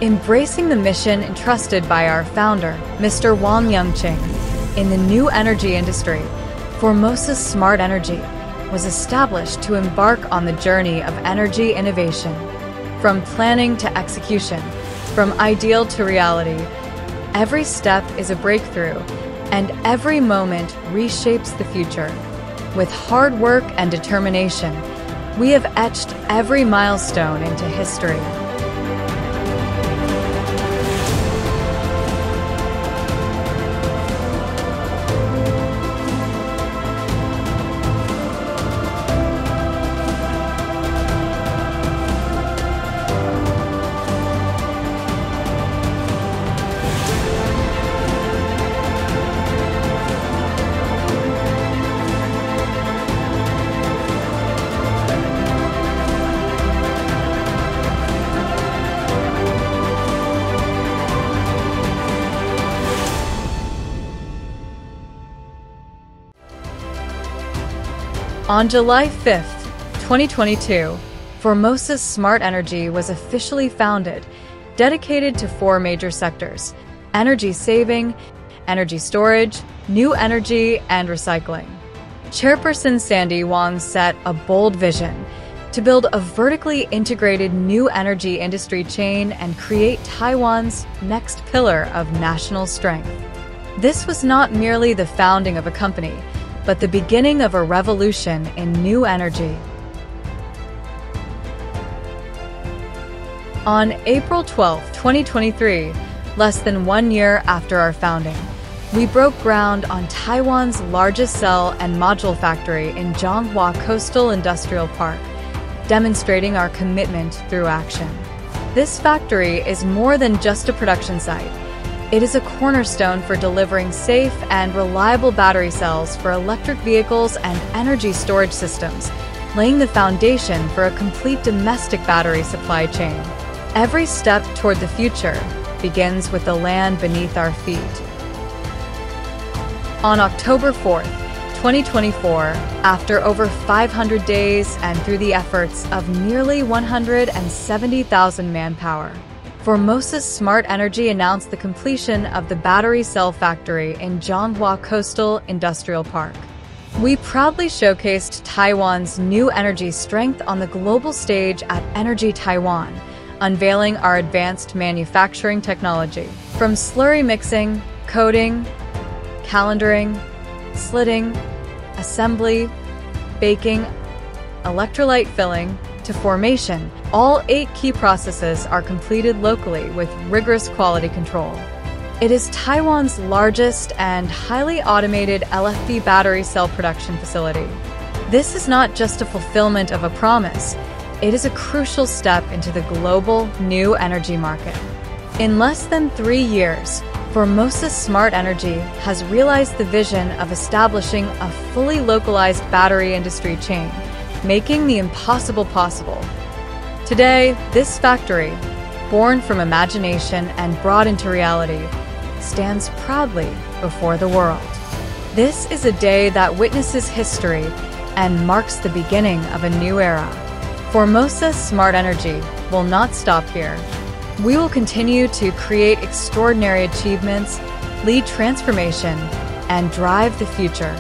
embracing the mission entrusted by our founder, Mr. Wang Yung-Ching. In the new energy industry, Formosa Smart Energy was established to embark on the journey of energy innovation. From planning to execution, from ideal to reality, every step is a breakthrough, and every moment reshapes the future. With hard work and determination, we have etched every milestone into history. On July 5th, 2022, Formosa Smart Energy was officially founded, dedicated to 4 major sectors: energy saving, energy storage, new energy, and recycling. Chairperson Sandy Wang set a bold vision to build a vertically integrated new energy industry chain and create Taiwan's next pillar of national strength. This was not merely the founding of a company, but the beginning of a revolution in new energy. On April 12, 2023, less than 1 year after our founding, we broke ground on Taiwan's largest cell and module factory in Zhonghua Coastal Industrial Park, demonstrating our commitment through action. This factory is more than just a production site. It is a cornerstone for delivering safe and reliable battery cells for electric vehicles and energy storage systems, laying the foundation for a complete domestic battery supply chain. Every step toward the future begins with the land beneath our feet. On October 4th, 2024, after over 500 days and through the efforts of nearly 170,000 manpower, Formosa Smart Energy announced the completion of the battery cell factory in Zhonghua Coastal Industrial Park. We proudly showcased Taiwan's new energy strength on the global stage at Energy Taiwan, unveiling our advanced manufacturing technology. From slurry mixing, coating, calendaring, slitting, assembly, baking, electrolyte filling, to formation, all 8 key processes are completed locally with rigorous quality control. It is Taiwan's largest and highly automated LFP battery cell production facility. This is not just a fulfillment of a promise, it is a crucial step into the global new energy market. In less than 3 years, Formosa Smart Energy has realized the vision of establishing a fully localized battery industry chain, making the impossible possible. Today, this factory, born from imagination and brought into reality, stands proudly before the world. This is a day that witnesses history and marks the beginning of a new era. Formosa Smart Energy will not stop here. We will continue to create extraordinary achievements, lead transformation, and drive the future.